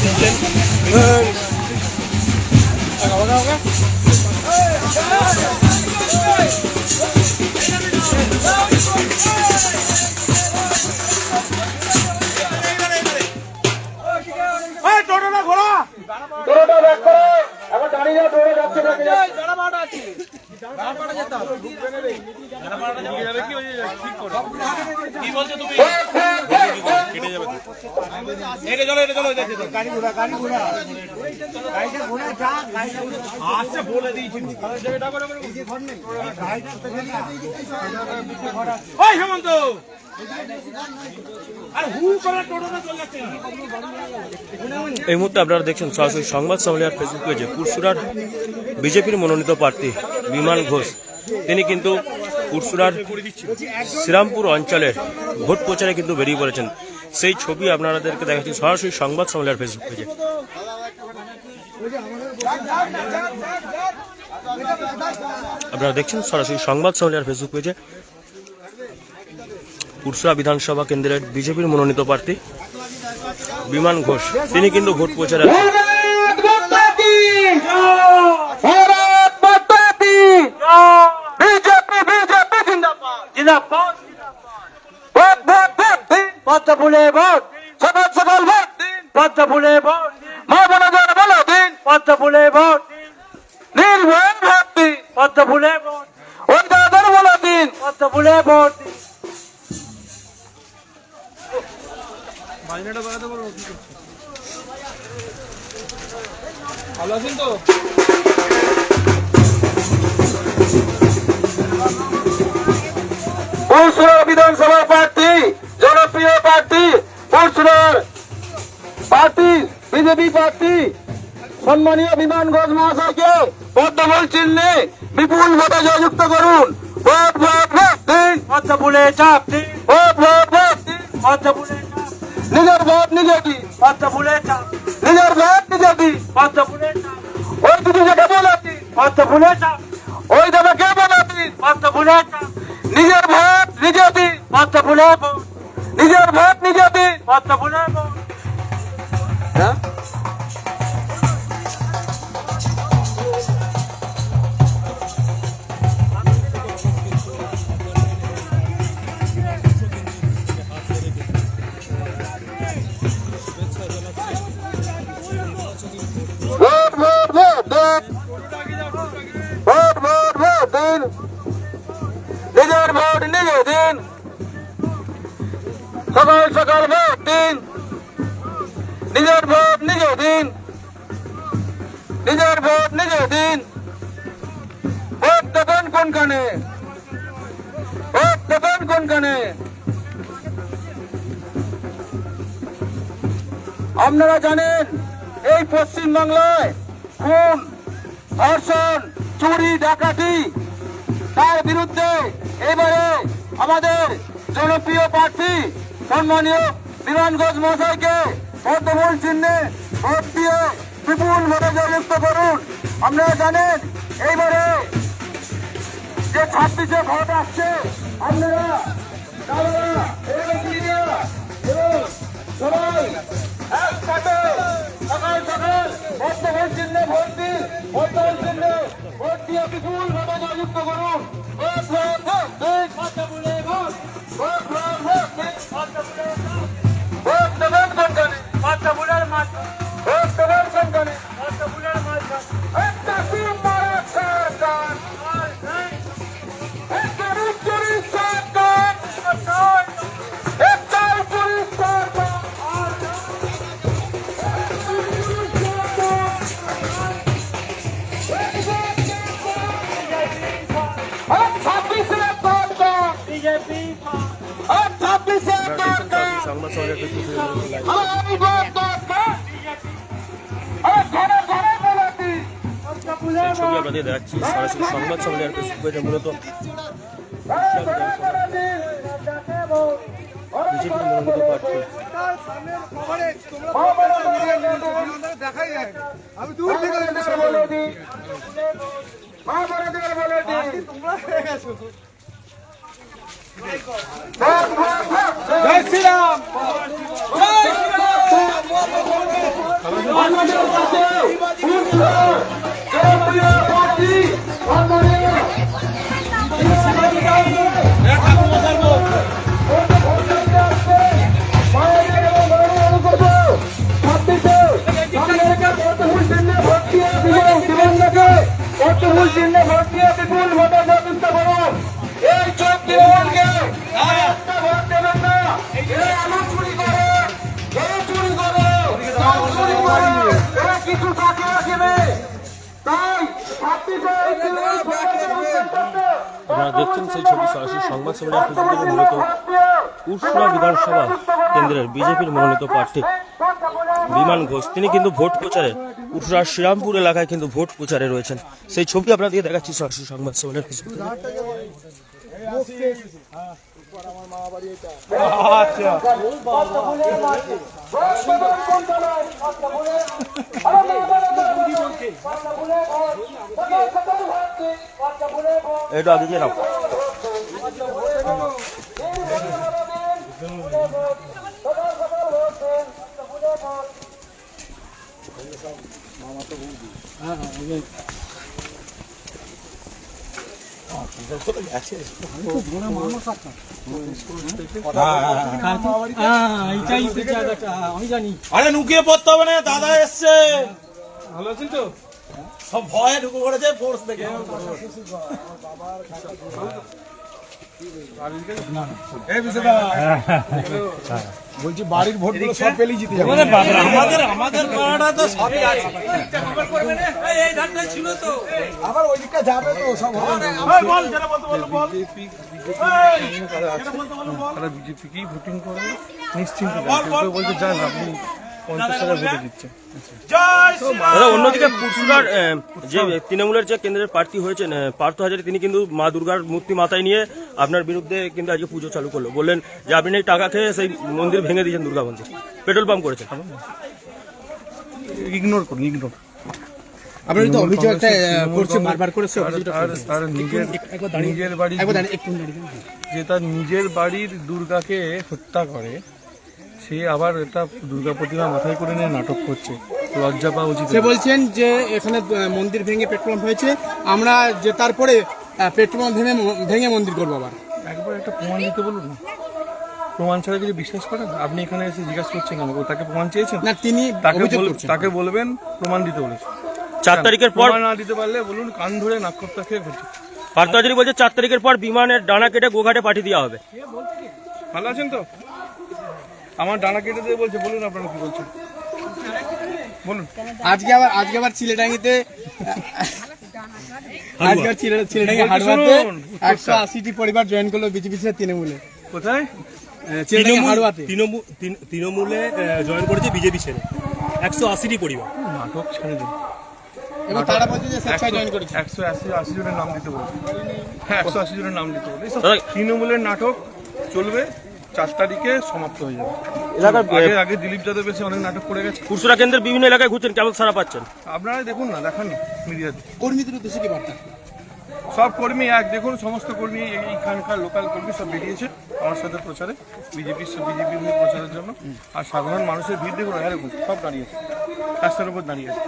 তুলছেন। এই মুহূর্তে আপনারা দেখছেন সরাসরি সংবাদ সম্মেলন ফেসবুক পেজে পুরসুরার বিজেপির মনোনীত প্রার্থী বিমান ঘোষ তিনি কিন্তু পুরসুরার শ্রীরামপুর অঞ্চলের ভোট প্রচারে কিন্তু বেরিয়ে পড়েছেন। সেই ছবি আপনাদেরকে দেখাচ্ছি সরাসরি সংবাদ সম্মেলন ফেসবুক পেজে। আপনারা দেখছেন সরাসরি সংবাদ সম্মেলন ফেসবুক পেজে পুরসুরা বিধানসভা কেন্দ্রের বিজেপির মনোনীত প্রার্থী বিমান ঘোষ তিনি কিন্তু ভোট প্রচারে ভালো আছেন তো? পুরসুরা বিধানসভা প্রার্থী জনপ্রিয় প্রার্থী পুরসুরার প্রার্থী বিজেপি প্রার্থী সম্মানীয় বিমান ঘোষ মহাশয়কে পদ্মফুল চিহ্নে বিপুল ভোটে জয়যুক্ত করুন। ভোট ভোট ভোট দিন, পদ্মফুলে চাপ দিন, ভোট ভোট ভোট দিন, পদ্মফুলে চাপ, নিজের ভোট নিজে দিন, পদ্মফুলে চাপ, নিজের ভোট নিজে দিন, পদ্মফুলে চাপ, ওই দিদিকে বলে দিন, পদ্মফুলে চাপ, ওই দাদাকে বলে দিন, পদ্মফুলে চাপ, নিজের ভোট নিজে দিন, পদ্মফুলে ভোট, নিজের ভোট নিজে দিন, পদ্মফুলে ভোট। হ্যাঁ নিজের ভোট নিজে দিন, সকাল সকাল ভোট দিন, নিজের ভোট নিজে দিন, নিজের ভোট নিজে দিন। ভোট দেবেন কোনখানে, ভোট দেবেন কোনখানে? আপনারা জানেন এই পশ্চিমবাংলায় খুন, ধর্ষণ, চুরি, ডাকাতি, তার বিরুদ্ধে এবারে আমাদের জনপ্রিয় প্রার্থী সম্মানীয় বিমান ঘোষ মহাশয়কে পদ্মফুল চিহ্নে ভোট দিয়ে বিপুল ভোটে জয়যুক্ত করুন। আপনারা জানেন এইবারে যে 26-এ ভোট আসছে, আপনারা সবাই একসাথে সকাল সকাল পদ্মফুল চিহ্নে ভোট দিন, পদ্মফুল চিহ্নে ভোট দিয়ে বিপুল ভোটে জয়যুক্ত করুন। ভোট ভোট ভোট দিন, পদ্মফুলে ভোট, ভোট ভোট ভোট দিন, পদ্মফুলে ভোট। ভোট দেবেন কোনখানে? পদ্মফুলের মাঝে। ভোট দেবেন কোনখানে? পদ্মফুলের মাঝে। একটা সিম্বারের সরকার, একটা রুচুরি সরকার, একটা পুলিশ সরকার, সংবাদ ছবি আপনাদের দেখাচ্ছি সরাসরি সংবাদ সম্মেলনের ফেসবুক পেজে। মূলত বিজেপির মনোনীত প্রার্থী আমি দূর থেকে জয় শ্রীরাম, জয় শ্রীরাম। কিছু তাকে আসবে, তাই আপনারা দেখছেন সেই ছবি সরাসরি সংবাদ সম্মেলনের ফেসবুক থেকে মূলত উরসুরা বিধানসভা কেন্দ্রের বিজেপির মনোনীত প্রার্থী বিমান ঘোষ তিনি কিন্তু ভোট প্রচারে উরসুরার শ্রীরামপুর এলাকায় কিন্তু ভোট প্রচারে রয়েছেন। সেই ছবি আপনাদেরকে দেখাচ্ছি সরাসরি সংবাদ সম্মেলনের ফেসবুক থেকে। একটু আগে গিয়ে নাও। আরে নুকিয়ে পড়তে হবে না, দাদা এসছে। ভালো আছেন তো? সব ভয়ে ঢুকে পড়েছে ফোর্স দেখে। বলছি বাড়ির ভোট গুলো সব পেলেই জিতে যাবে। আমাদের পাড়াটা তো সবই আছে। আবার ওই দিকটা যাবে তো সব। তারা বিজেপিকেই ভোটিং করবে নিশ্চিন্ত। বলতে চান আপনি 50 টাকা ভোটে দিচ্ছেন। দাদা অন্যদিকে পুরসুরার যে তৃণমূলের যে কেন্দ্রের প্রার্থী হয়েছেন পার্থ হাজারি তিনি কিন্তু মা দুর্গার মূর্তি মাথায় নিয়ে আপনার বিরুদ্ধে কিন্তু আজকে পুজো চালু করলো, বললেন যে আপনি এই টাকা খেয়ে সেই মন্দির ভেঙে দিয়েছেন, দুর্গা মন্দির পেট্রোল পাম্প করেছেন। ইগনোর করুন, ইগনোর। আপনার তো অভিযোগ একটা করছে বারবার করেছে। তার নিজের বাড়ি যে তার নিজের বাড়ির দুর্গাকে হত্যা করে, সে আবার এটা দুর্গা প্রতিমা মাথায় করে নিয়ে নাটক করছে, লজ্জা পাওয়া উচিত। সে বলছেন যে এখানে মন্দির ভেঙে পেট্রোল পাম্প হয়েছে, আমরা যে তারপরে পেট্রোল পাম্প ভেঙে মন্দির করবো। আবার একবার একটা প্রমাণ দিতে বলুন না, প্রমাণ ছাড়া কিছু বিশ্বাস করেন? আপনি এখানে এসে জিজ্ঞাসা করছেন কেন? তাকে প্রমাণ চেয়েছেন না, তিনি তাকে বলবেন প্রমাণ দিতে বলেছে। 4 তারিখের পর না দিতে পারলে বলুন কান ধরে নাককর্তা খেয়ে করছে। পার্থ হাজারি বলছে 4 তারিখের পর বিমানের ডানা কেটে গোঘাটে পাঠিয়ে দেওয়া হবে। ভালো আছেন তো? আমার ডানা কেটে দিয়ে বলছে, বলুন আপনারা কি বলছেন বলুন। আজকে আবার চিলেডাঙ্গিতে হাড়ুয়াতে 180টি পরিবার জয়েন করলো বিজেপি ছেড়ে তৃণমূলে। কোথায়? তৃণমূলে জয়েন করেছে বিজেপি ছেড়ে 180টি পরিবার। নাটক ছেড়ে দিন। এবং তারা বলছে যে স্বেচ্ছায় জয়েন করেছে। 180 জনের নাম দিতে বলছে। হ্যাঁ, 180 জনের নাম দিতে বলছে। তৃণমূলের নাটক চলবে, 4 তারিখে সমাপ্ত হয়ে যাবে। আগে দিলীপ যাদব এসে অনেক নাটক করে গেছে। পুরসুরা কেন্দ্রের বিভিন্ন এলাকায় ঘুরছেন, কেমন সারা পাচ্ছেন? আপনারা দেখুন না, দেখান মিডিয়াতে। কর্মীদের উদ্দেশ্যে কি বার্তা? সব কর্মী এক, দেখুন সমস্ত কর্মী এইখানকার লোকাল কর্মী সব বেরিয়েছে আমার সাথে প্রচারে, বিজেপি হয়ে প্রচারের জন্য। আর সাধারণ মানুষের ভিড় দেখুন, এরকম সব দাঁড়িয়েছে, রাস্তার উপর দাঁড়িয়েছে।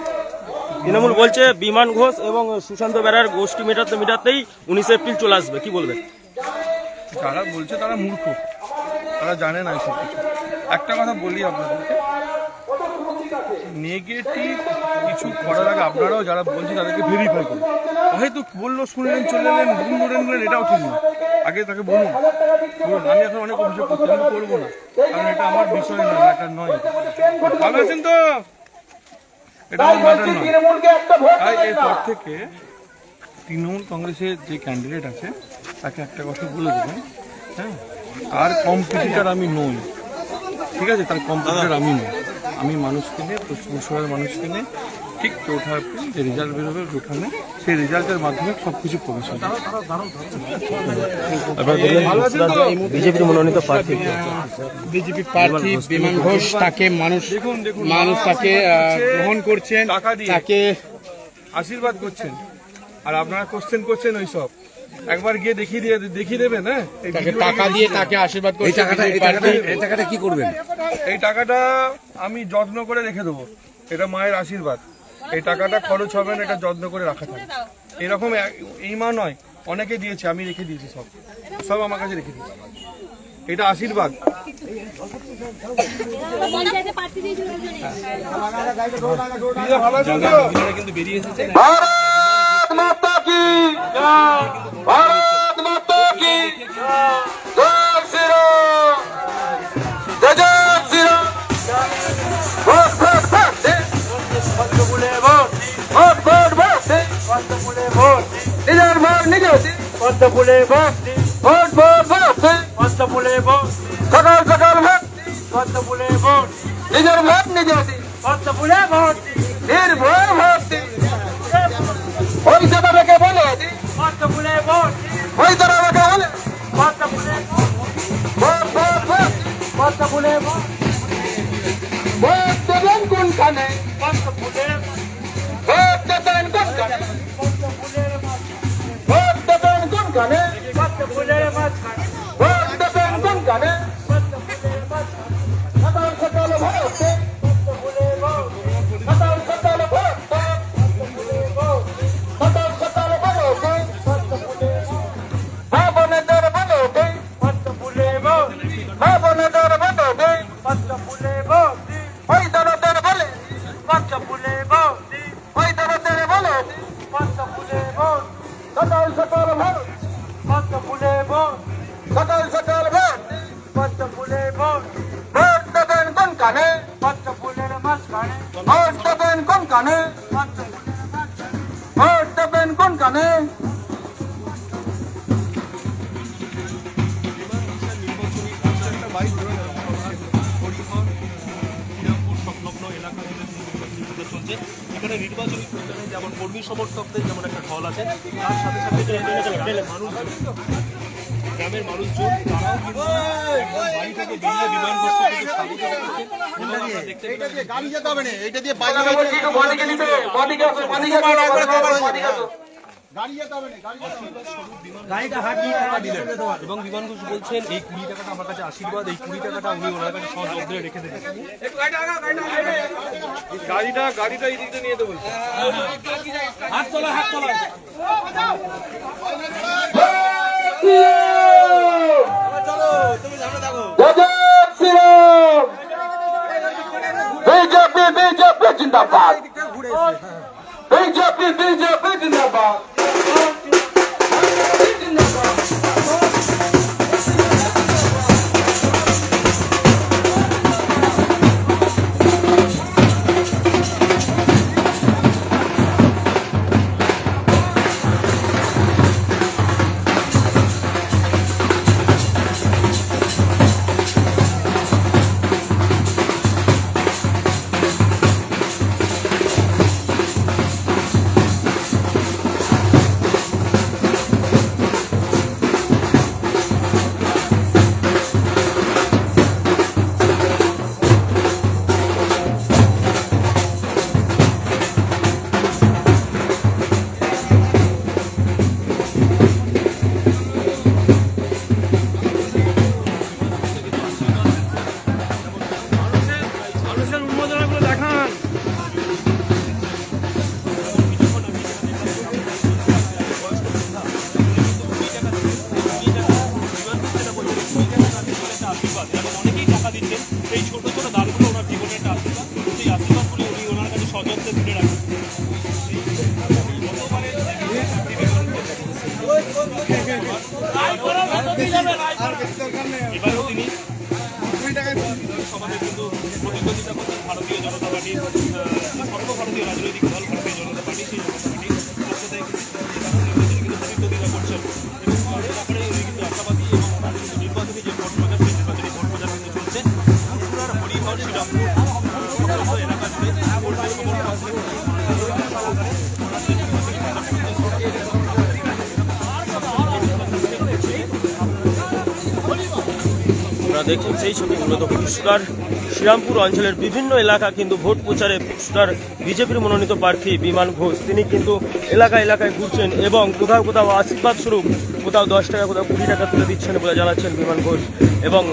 তৃণমূল বলছে বিমান ঘোষ এবং সুশান্ত বেরার গোষ্ঠী মেটাতেই 19 এপ্রিল চলে আসবে, কি বলবেন? যারা বলছে তারা মূর্খ, তারা জানে না এসব কিছু। একটা কথা বলি আপনাদেরকে, নেগেটিভ কিছু করার আগে আপনারাও যারা বলছে তাদেরকে ভেরিফাই করুন। হয়তো বললো, শুনলেন, চলে এলেন, বুম করে নিলেন, এটাও ঠিক না। আগে তাকে বলুন। আমি এখন অনেক অভিযোগ করতে করবো না, কারণ এটা আমার বিষয় নয়, এটা নয়। ভালো আছেন তো? এটা আমার ম্যাটার নয়। তাই এরপর থেকে তৃণমূল কংগ্রেসের যে ক্যান্ডিডেট আছে তাকে একটা কথা বলে দেবেন, হ্যাঁ, তার কম্পিটিটার আমি নই, ঠিক আছে? তার কম্পিটিটার আমি নই। আমি মানুষকে নিয়ে, পশ্চিমবঙ্গের মানুষকে নিয়ে ঠিক 4 এপ্রিল যে রেজাল্ট বেরোবে ওখানে, সেই রেজাল্টের মাধ্যমে সবকিছু প্রকাশ হবে। বিজেপির মনোনীত প্রার্থী বিজেপি প্রার্থী বিমান ঘোষ, তাকে মানুষ তাকে গ্রহণ করছেন, তাকে আশীর্বাদ করছেন। আর আপনারা কোশ্চেন করছেন ওই সব, একবার গিয়ে দেখিয়ে দেবেন। হ্যাঁ, টাকা দিয়ে তাকে আশীর্বাদ করছেন। এই টাকাটা কি করবেন? এই টাকাটা আমি যত্ন করে রেখে দেবো, এটা মায়ের আশীর্বাদ। এই টাকাটা খরচ হবে না, এটা যত্ন করে রাখা থাকে। এরকম এই মা নয়, অনেকে দিয়েছে, আমি রেখে দিয়েছি, সব আমার কাছে রেখে দিয়েছি। এটা আশীর্বাদ। কিন্তু বেরিয়ে এসেছে। भारत माता की भारत माता की जय श्री राम, जय श्री राम। পদ্ম ফুলে ভোট দিন, ভোট ভোট ভোট দিন, পদ্ম ফুলে ভোট, সকাল সকাল ভোট দিন, পদ্ম ফুলে ভোট, নিজের ভোট নিজে দিন, পদ্ম ফুলে ভোট দিন, নির্ভয়ে ভোট দিন, ওই দাদাকে বলে দিন, পদ্ম ফুলে ভোট দিন, ওই দাদাকে বলে পদ্ম ফুলে ভোট, ভোট ভোট ভোট, পদ্ম ফুলে ভোট, ভোট দেবেন কোনখানে, পদ্ম ফুলে ভোট দেবেন কোনখানে, পদ্ম ফুলের ভোট দেবেন কোনখানে, পদ্ম ফুলের মাঝখানে, ভোট দেবেন কোনখানে, পদ্ম ফুলের মাঝখানে, সকাল সকাল ভোট দিন, পদ্ম ফুলে ভোট, সকাল সকাল ভোট দিন, পদ্ম ফুলে ভোট, সকাল সকাল ভোট দিন, পদ্ম ফুলে ভোট, মা বোনেদের ভোট দিন, পদ্ম ফুলে ভোট, মা বোনেদের ভোট দিন, পদ্ম ফুলে ভোট দিন, ওই দাদাদের বলে পদ্ম ফুলে ভোট দিন, ওই দাদাদের বলে পদ্ম ফুলে ভোট, সকাল সকাল ভোট, পদ্ম ফুলে ভোট, সকাল সকাল ভোট, পদ্ম ফুলে ভোট, ভোট দেবেন কোনখানে, পদ্ম ফুলের মাঝখানে, ভোট দেবেন কোনখানে, পদ্ম ফুলের মাঝখানে, ভোট দেবেন কোনখানে। এখানে নির্বাচনী প্রচারে যেমন কর্মী সমর্থকদের যেমন একটা ঢল আছে, তার সাথে সাথে মানুষ, গ্রামের মানুষজন তারাও কিন্তু একদম বাড়ি থেকে বেরিয়ে বিমান ঘোষকে স্বাগত জানাচ্ছে। এবং আমরা দেখতে পেলাম গাড়ি যেতে হবে না, এটা দিয়ে এবং বিমান ঘোষ বলছেন এই 20 টাকাটা আমার কাছে আশীর্বাদ, এই 20 টাকাটা উনি ওনার কাছে সহজ অগ্রে রেখে দেবেন। গাড়িটা এই দিকটা নিয়ে দেবো। হাত তোলা, হাত তোলা। বিজেপি বিজেপি জিন্দাবাদ, বিজেপি বিজেপি জিন্দাবাদ। মানুষের উন্মোদনাগুলো দেখান। অনেকেই টাকা দিচ্ছেন, এই ছোট ছোট দানগুলো ওনার জীবনের একটা আশীর্বাদ, সেই আশীর্বাদগুলি উনি ওনার কাছে সযত্নে তুলে রাখেন। এবারেও তিনি সমাজে কিন্তু প্রতিদ্বন্দ্বিতা করছেন ভারতীয় জনতা পার্টির সর্বভারতীয় রাজনৈতিক দল ভারতীয় জনতা পার্টি, সেই জনতা পার্টির পক্ষ থেকে কিন্তু প্রতিদ্বন্দ্বিতা করছেন এবং ব্যাপারে উনি কিন্তু আশাবাদী এবং ওনার কিন্তু নির্বাচনী যে ভোট প্রচার, সেই নির্বাচনী ভোট প্রচার কিন্তু চলছে। ত্রিপুরার হরিহর শ্রীরামপুর এলাকা জুড়ে আপনারা দেখছেন সেই ছবি। মূলত পুরস্কার শ্রীরামপুর অঞ্চলের বিভিন্ন এলাকা কিন্তু ভোট প্রচারে পুরস্কার বিজেপির মনোনীত প্রার্থী বিমান ঘোষ তিনি কিন্তু এলাকায় এলাকায় ঘুরছেন এবং কোথাও কোথাও আশীর্বাদ স্বরূপ কোথাও 10 টাকা কোথাও 20 টাকা তুলে দিচ্ছেন বলে জানাচ্ছেন বিমান ঘোষ এবং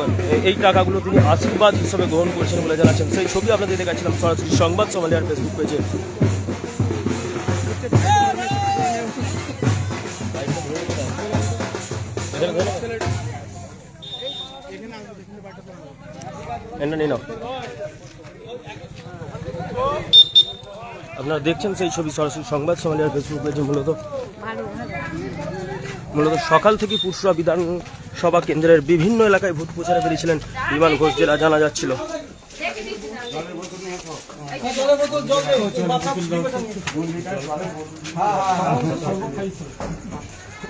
এই টাকাগুলো তিনি আশীর্বাদ হিসেবে গ্রহণ করছেন বলে জানাচ্ছেন। সেই ছবি আপনাদের দেখাচ্ছিলাম সরাসরি সংবাদ সোমালিয়ার ফেসবুক পেজে। আপনারা দেখছেন সেই ছবি সরাসরি সংবাদ সোমালিয়ার ফেসবুক পেজে। মূলত সকাল থেকে পুরসুরা বিধানসভা কেন্দ্রের বিভিন্ন এলাকায় ভোট প্রচারে বেরিয়েছিলেন বিমান ঘোষ, জেলা জানা যাচ্ছিল।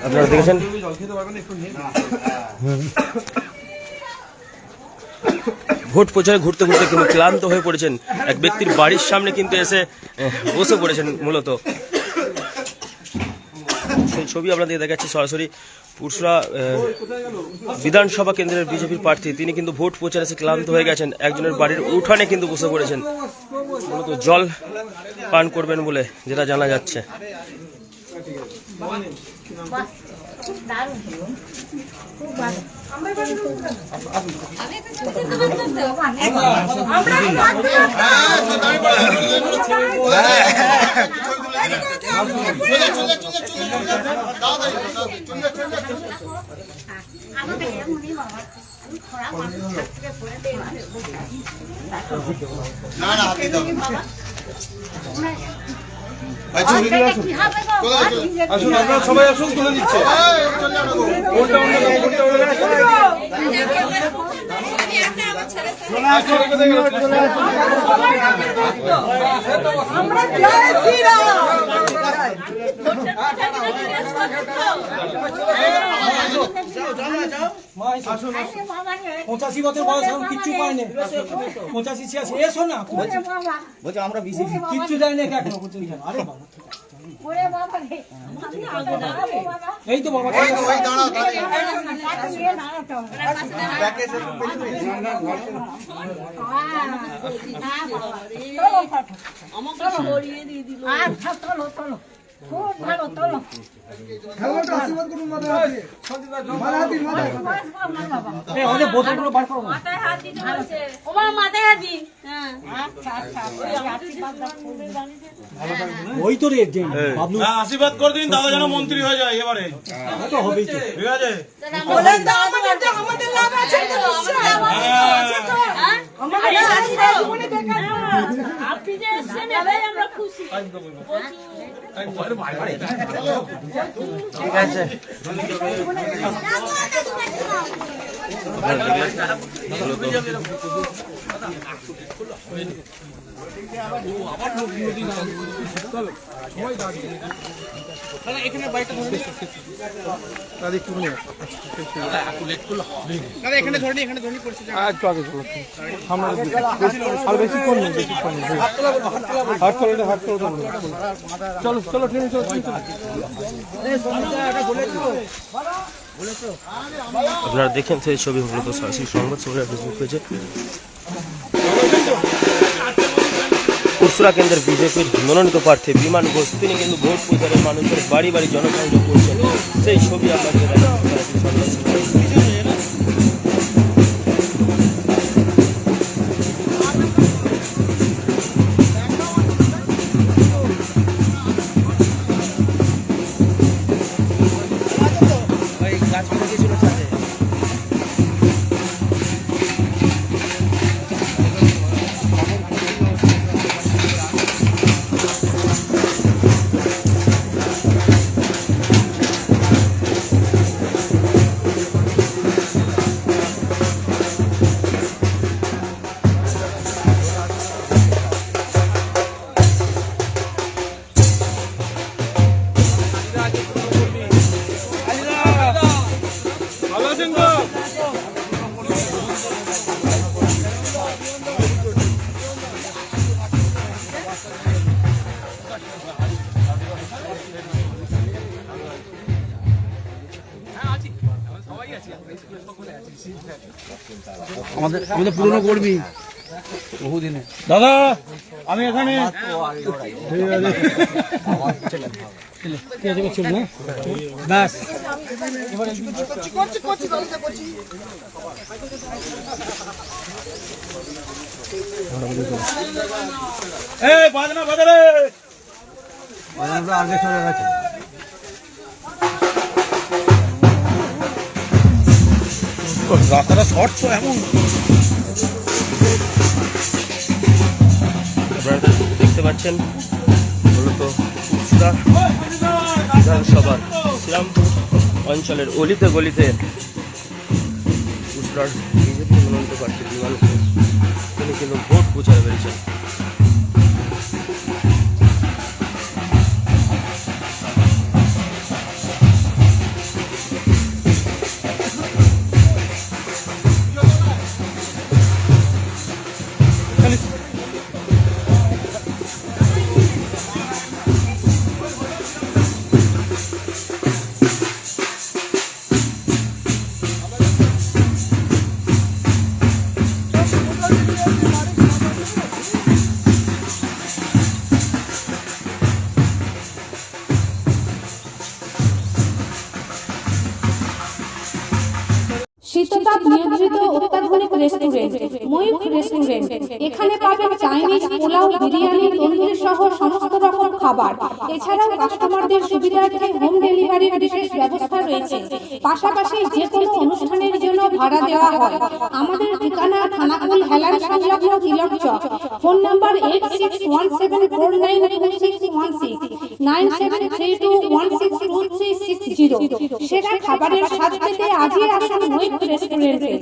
আপনারা দেখেছেন জল খেতে পারবেন একটু নিয়ে ভোট প্রচারে ঘুরতে ঘুরতে কিন্তু ক্লান্ত হয়ে পড়েছেন। এক ব্যক্তির বাড়ির সামনে কিন্তু এসে বসে পড়েছেন মূলত। সেই ছবি আপনাদের দেখাচ্ছি সরাসরি। পুরসুরা বিধানসভা কেন্দ্রের বিজেপির প্রার্থী তিনি কিন্তু ভোট প্রচারে এসে ক্লান্ত হয়ে গেছেন। একজনের বাড়ির উঠানে কিন্তু বসে পড়েছেন, মূলত জল পান করবেন বলে যেটা জানা যাচ্ছে। আসুন, আপনারা সবাই আসুন, তুলে দিচ্ছে। পঁচাশি বছর বয়স এখন কিচ্ছু পায়নি, 85-86 এসো না বলছে আমরা বিজেপি কিচ্ছু দেয় না এখনো। আরে বাবা এই তো বাবা খুব ভালো তোলো ওই তো রে বাবলু আশীর্বাদ করে দিন দাদা যেন মন্ত্রী হয়ে যায় এবারে। তো হবেই তো, ঠিক আছে, আমাদের লাভ আছে আপনি যে এসেছেন এটাই আমরা খুশি। ঠিক আছে, এখানে বাইকটা ধরে এখানে ধরে এখানে ধরে পড়ছে একটু আগে চলো, সামনে আর বেশিক্ষণ নেই, বেশিক্ষণ নেই। হাত তোলো, হাত তোলো, চলো চলো, ট্রেনে চলো। আপনারা দেখেন সেই ছবি মূলত সরাসরি সংবাদ সম্মেলনে ফেসবুক পেজে। পুরসুরা কেন্দ্রের বিজেপির মনোনীত প্রার্থী বিমান ঘোষ তিনি কিন্তু ভোট প্রচারে মানুষের বাড়ি বাড়ি জনসংযোগ করছেন। সেই ছবি আপনাদের দেখাচ্ছি সংবাদ সম্মেলনে। আমাদের পুরনো কর্মী বহুদিনে। দাদা আমি এখানে ব্যাস বাজনা বাজারে আগে চলে গেছে। রাস্তাটা শর্ট তো এমন। আপনারা দেখতে পাচ্ছেন মূলত পুরসুরা বিধানসভার শ্রীরামপুর অঞ্চলের অলিতে গলিতে পুরসুরার বিজেপি মনোনীত প্রার্থী বিমান ঘোষ তিনি কিন্তু ভোট প্রচারে বেরিয়েছেন। চাপ নিয়ন্ত্রিত অত্যাধুনিক রেস্টুরেন্ট ময়ূখ রেস্টুরেন্ট। এখানে পাবেন চাইনিজ, পোলাও, বিরিয়ানি, তন্দুরি সহ সমস্ত রকম খাবার। এছাড়াও কাস্টমারদের সুবিধার্থে হোম ডেলিভারির বিশেষ ব্যবস্থা রয়েছে। পাশাপাশি যে কোনো অনুষ্ঠানের জন্য ভাড়া দেওয়া হয়। আমাদের ঠিকানা থানাকুল হেলান সংলগ্ন তিলক চক। Phone number 8617492616 9732162360। সেরা খাবারের স্বাদ পেতে আজই আসুন ময়ূখ রেস্টুরেন্টে।